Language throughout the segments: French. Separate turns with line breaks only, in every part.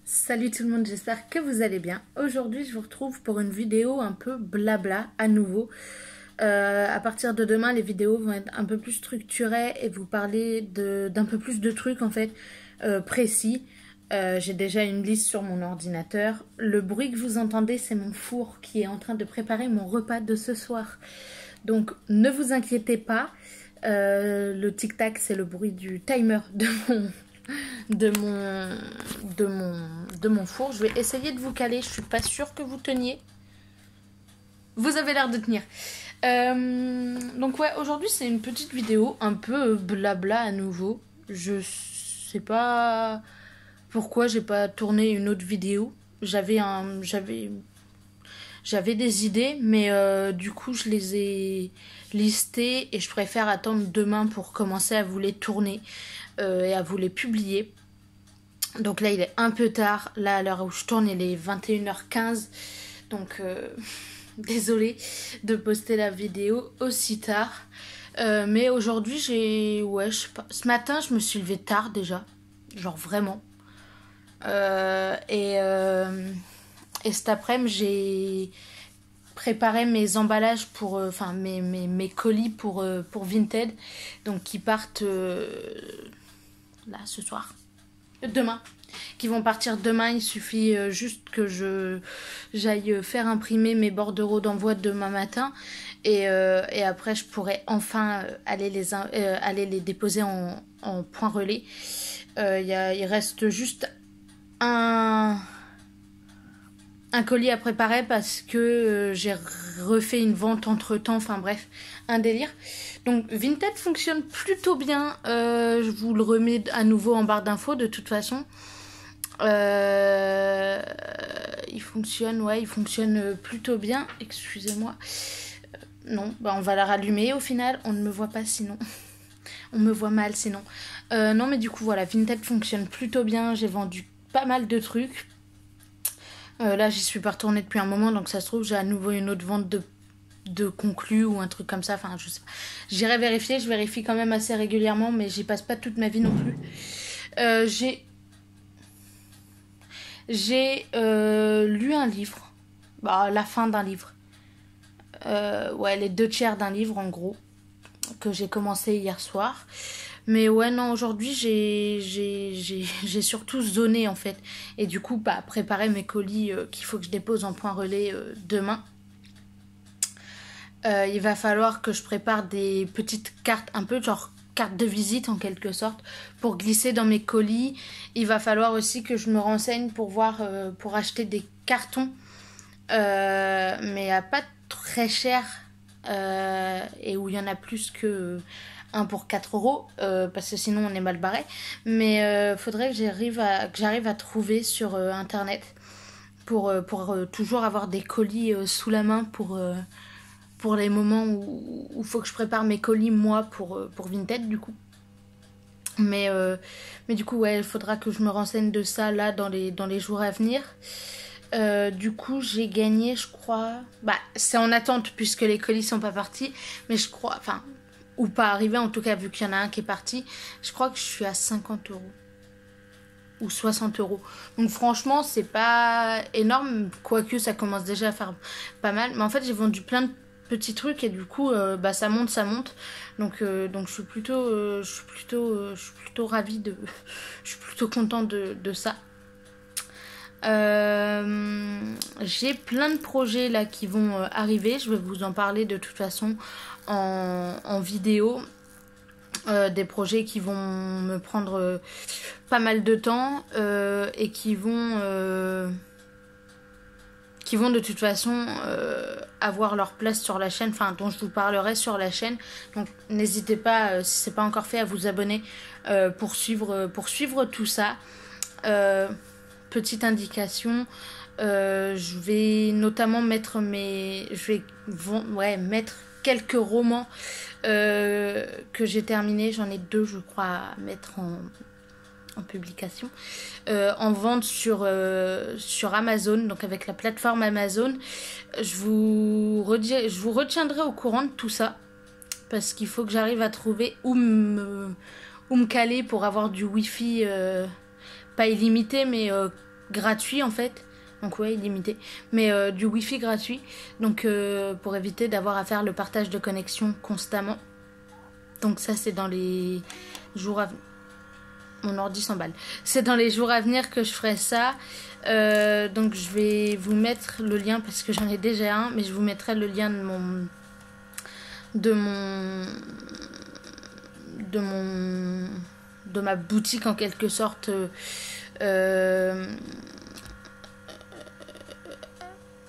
Salut tout le monde, j'espère que vous allez bien. Aujourd'hui, je vous retrouve pour une vidéo un peu blabla à nouveau. À partir de demain, les vidéos vont être un peu plus structurées et vous parler d'un peu plus de trucs en fait précis. J'ai déjà une liste sur mon ordinateur. Le bruit que vous entendez, c'est mon four qui est en train de préparer mon repas de ce soir. Donc ne vous inquiétez pas. Le tic-tac, c'est le bruit du timer de mon four. Je vais essayer de vous caler. Je suis pas sûre que vous teniez. Vous avez l'air de tenir. Donc ouais, aujourd'hui c'est une petite vidéo un peu blabla à nouveau. Je sais pas pourquoi j'ai pas tourné une autre vidéo. J'avais des idées, mais du coup je les ai listées et je préfère attendre demain pour commencer à vous les tourner et à vous les publier. Donc là il est un peu tard, là à l'heure où je tourne il est 21h15, donc désolée de poster la vidéo aussi tard. Mais aujourd'hui je sais pas, ce matin je me suis levée tard déjà, genre vraiment. Et cet après-midi j'ai préparé mes emballages pour, enfin mes colis pour Vinted, donc qui partent là ce soir. Demain, qui vont partir demain. Il suffit juste que j'aille faire imprimer mes bordereaux d'envoi demain matin et après je pourrai enfin aller les déposer en point relais. Il reste juste un colis à préparer parce que j'ai refait une vente entre temps, enfin bref, un délire. Donc Vinted fonctionne plutôt bien, je vous le remets à nouveau en barre d'infos de toute façon. Il fonctionne plutôt bien, excusez-moi. Non, bah on va la rallumer au final, on ne me voit pas sinon. On me voit mal sinon. Non mais du coup voilà, Vinted fonctionne plutôt bien, j'ai vendu pas mal de trucs. Là j'y suis pas retournée depuis un moment, donc ça se trouve j'ai à nouveau une autre vente de conclus ou un truc comme ça, enfin je sais pas. J'irai vérifier, je vérifie quand même assez régulièrement, mais j'y passe pas toute ma vie non plus. J'ai lu un livre, bah la fin d'un livre. Ouais, les 2 tiers d'un livre en gros, que j'ai commencé hier soir. Mais ouais, non, aujourd'hui j'ai surtout zoné en fait. Et du coup, bah, préparer mes colis qu'il faut que je dépose en point relais demain. Il va falloir que je prépare des petites cartes, un peu genre carte de visite en quelque sorte, pour glisser dans mes colis. Il va falloir aussi que je me renseigne pour voir, pour acheter des cartons, mais à pas très cher, et où il y en a plus que un pour 4 euros, parce que sinon on est mal barré. Mais faudrait que j'arrive à trouver sur internet pour toujours avoir des colis sous la main pour les moments où faut que je prépare mes colis moi pour Vinted du coup. Mais du coup ouais, il faudra que je me renseigne de ça là dans les jours à venir. Du coup j'ai gagné je crois, bah c'est en attente puisque les colis sont pas partis, mais je crois, enfin ou pas arrivé en tout cas vu qu'il y en a un qui est parti, je crois que je suis à 50 euros ou 60 euros. Donc franchement c'est pas énorme, quoique ça commence déjà à faire pas mal, mais en fait j'ai vendu plein de petits trucs et du coup bah ça monte. Donc je suis plutôt ravie je suis plutôt contente de ça. J'ai plein de projets là qui vont arriver, je vais vous en parler de toute façon en vidéo. Des projets qui vont me prendre pas mal de temps et qui vont de toute façon avoir leur place sur la chaîne, enfin dont je vous parlerai sur la chaîne. Donc n'hésitez pas, si c'est pas encore fait, à vous abonner pour suivre tout ça. Petite indication, je vais notamment mettre mettre quelques romans que j'ai terminés. J'en ai 2 je crois à mettre en publication, en vente sur Amazon, donc avec la plateforme Amazon. Je vous retiendrai au courant de tout ça parce qu'il faut que j'arrive à trouver où me caler pour avoir du wifi, pas illimité mais gratuit en fait. Donc ouais, illimité. Mais du Wi-Fi gratuit. Donc pour éviter d'avoir à faire le partage de connexion constamment. Donc ça c'est dans les jours à venir. Mon ordi s'emballe. C'est dans les jours à venir que je ferai ça. Donc je vais vous mettre le lien parce que j'en ai déjà un. Mais je vous mettrai le lien de ma boutique en quelque sorte.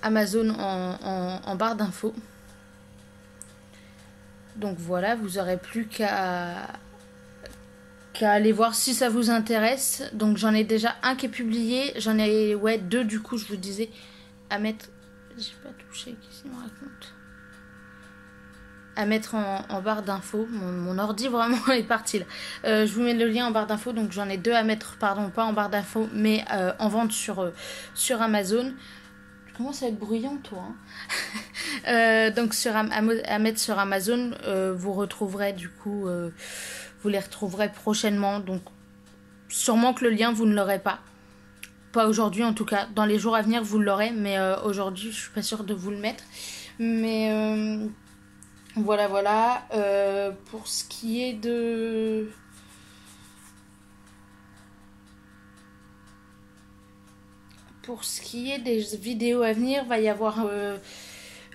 Amazon en barre d'infos. Donc voilà, vous aurez plus qu'à aller voir si ça vous intéresse. Donc j'en ai déjà un qui est publié, j'en ai deux du coup, je vous disais à mettre. J'ai pas touché, qu'est-ce qu'il me raconte? À mettre en barre d'infos. Mon ordi vraiment est parti là. Je vous mets le lien en barre d'infos. Donc j'en ai 2 à mettre, pardon, pas en barre d'infos, mais en vente sur Amazon. Tu commences à être bruyant toi. Donc à mettre sur Amazon, vous retrouverez du coup, vous les retrouverez prochainement. Donc sûrement que le lien vous ne l'aurez pas. Pas aujourd'hui en tout cas. Dans les jours à venir vous l'aurez, mais aujourd'hui je suis pas sûre de vous le mettre. Mais voilà. Pour ce qui est de... Pour ce qui est des vidéos à venir, va y avoir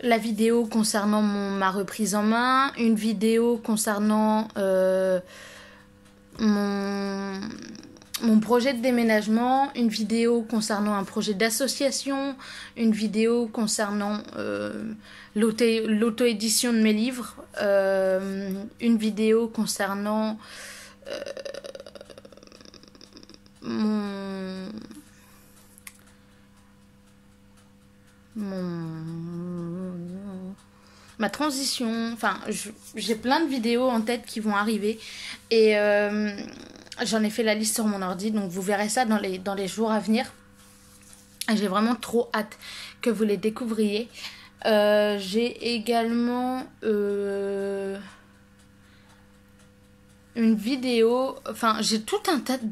la vidéo concernant ma reprise en main, une vidéo concernant mon projet de déménagement, une vidéo concernant un projet d'association, une vidéo concernant l'auto-édition de mes livres, une vidéo concernant ma transition. Enfin, j'ai plein de vidéos en tête qui vont arriver et j'en ai fait la liste sur mon ordi, donc vous verrez ça dans les jours à venir. J'ai vraiment trop hâte que vous les découvriez. J'ai également une vidéo, enfin j'ai tout un tas de...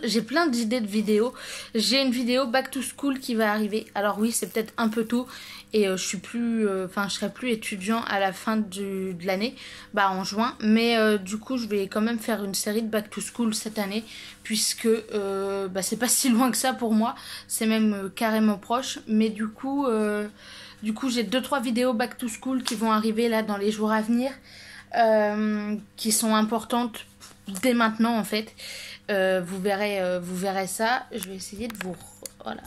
J'ai plein d'idées de vidéos. J'ai une vidéo back to school qui va arriver. Alors oui, c'est peut-être un peu tôt et je serai plus étudiant à la fin de l'année, en juin. Mais du coup, je vais quand même faire une série de back to school cette année puisque c'est pas si loin que ça pour moi. C'est même carrément proche. Mais du coup, j'ai 2-3 vidéos back to school qui vont arriver là dans les jours à venir, qui sont importantes dès maintenant en fait. Vous verrez ça. Je vais essayer de vous... Voilà.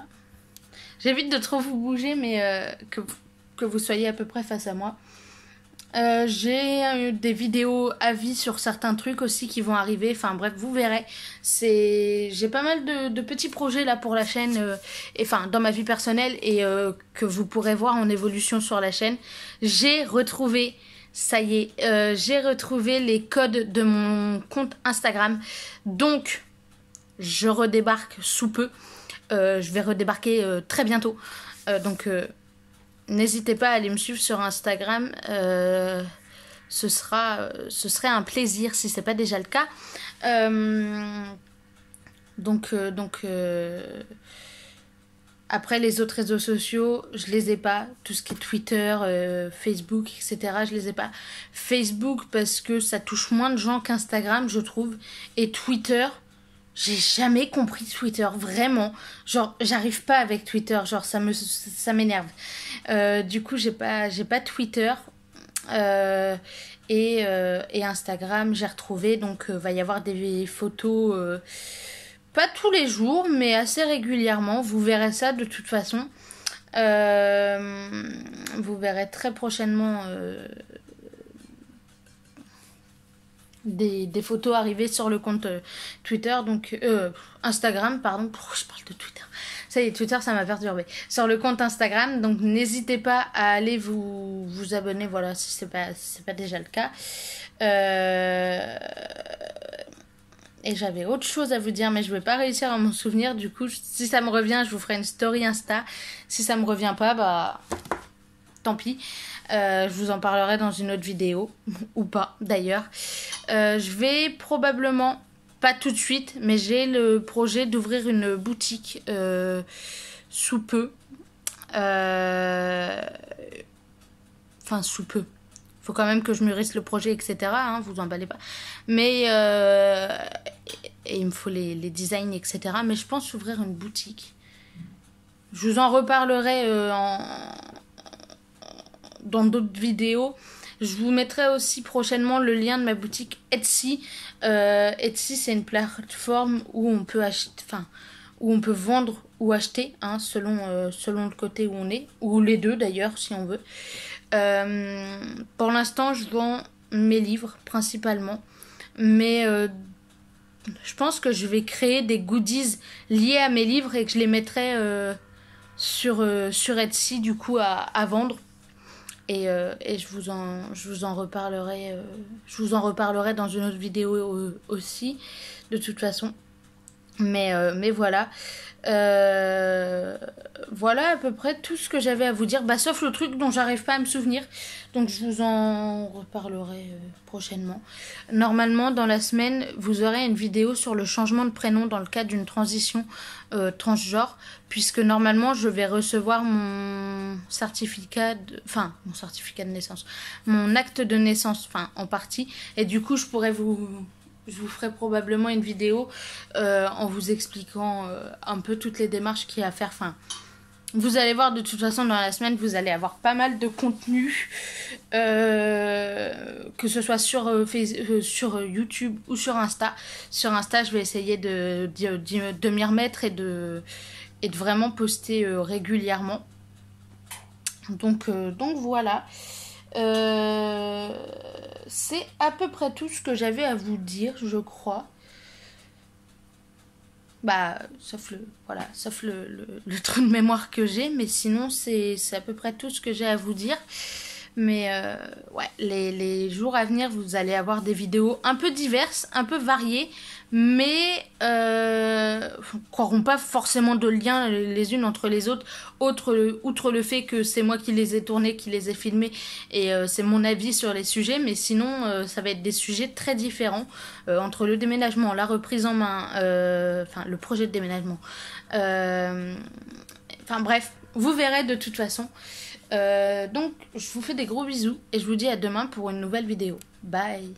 J'évite de trop vous bouger, mais que vous soyez à peu près face à moi. J'ai des vidéos avis sur certains trucs aussi qui vont arriver. Enfin bref, vous verrez. J'ai pas mal de petits projets là pour la chaîne. Dans ma vie personnelle et que vous pourrez voir en évolution sur la chaîne. J'ai retrouvé... Ça y est, j'ai retrouvé les codes de mon compte Instagram. Donc, je redébarque sous peu. Je vais redébarquer très bientôt. Donc, n'hésitez pas à aller me suivre sur Instagram. Ce serait un plaisir si ce n'est pas déjà le cas. Après, les autres réseaux sociaux, je les ai pas. Tout ce qui est Twitter, Facebook, etc., je les ai pas. Facebook, parce que ça touche moins de gens qu'Instagram, je trouve. Et Twitter, j'ai jamais compris Twitter, vraiment. Genre, j'arrive pas avec Twitter, genre, ça m'énerve. Du coup, j'ai pas Twitter. Et Instagram, j'ai retrouvé. Donc, va y avoir des photos... pas tous les jours, mais assez régulièrement. Vous verrez ça de toute façon. Vous verrez très prochainement des photos arriver sur le compte Twitter. Donc Instagram, pardon. Pourquoi je parle de Twitter? Ça y est, Twitter, ça m'a perturbé. Sur le compte Instagram. Donc n'hésitez pas à aller vous abonner. Voilà, si c'est pas déjà le cas. Et j'avais autre chose à vous dire, mais je ne vais pas réussir à m'en souvenir. Du coup, si ça me revient, je vous ferai une story Insta. Si ça me revient pas, tant pis. Je vous en parlerai dans une autre vidéo. Ou pas, d'ailleurs. Je vais probablement pas tout de suite, mais j'ai le projet d'ouvrir une boutique sous peu. Enfin, sous peu. Faut quand même que je mûrisse le projet, etc. Hein, vous emballez pas. Mais et il me faut les designs, etc. Mais je pense ouvrir une boutique. Je vous en reparlerai dans d'autres vidéos. Je vous mettrai aussi prochainement le lien de ma boutique Etsy. Etsy, c'est une plateforme où on peut acheter, enfin, où on peut vendre ou acheter, hein, selon le côté où on est, ou les deux d'ailleurs, si on veut. Pour l'instant, je vends mes livres principalement, mais je pense que je vais créer des goodies liés à mes livres et que je les mettrai sur Etsy du coup à vendre. Et je vous en reparlerai dans une autre vidéo aussi, de toute façon. Mais voilà. Voilà à peu près tout ce que j'avais à vous dire. Bah, sauf le truc dont j'arrive pas à me souvenir. Donc je vous en reparlerai prochainement. Normalement, dans la semaine, vous aurez une vidéo sur le changement de prénom dans le cadre d'une transition transgenre. Puisque normalement, je vais recevoir mon certificat de naissance. Mon acte de naissance, enfin en partie. Et du coup, je vous ferai probablement une vidéo en vous expliquant un peu toutes les démarches qu'il y a à faire. Enfin, vous allez voir de toute façon dans la semaine, vous allez avoir pas mal de contenu, que ce soit sur YouTube ou sur Insta. Sur Insta, je vais essayer de m'y remettre et de vraiment poster régulièrement. Donc voilà. C'est à peu près tout ce que j'avais à vous dire, je crois. Bah, sauf le trou de mémoire que j'ai, mais sinon c'est à peu près tout ce que j'ai à vous dire. Mais ouais, les jours à venir, vous allez avoir des vidéos un peu diverses, un peu variées, mais n'auront pas forcément de lien les unes entre les autres, outre le fait que c'est moi qui les ai tournées, qui les ai filmées, et c'est mon avis sur les sujets, mais sinon ça va être des sujets très différents, entre le déménagement, la reprise en main, le projet de déménagement, bref, vous verrez de toute façon. Donc je vous fais des gros bisous et je vous dis à demain pour une nouvelle vidéo. Bye.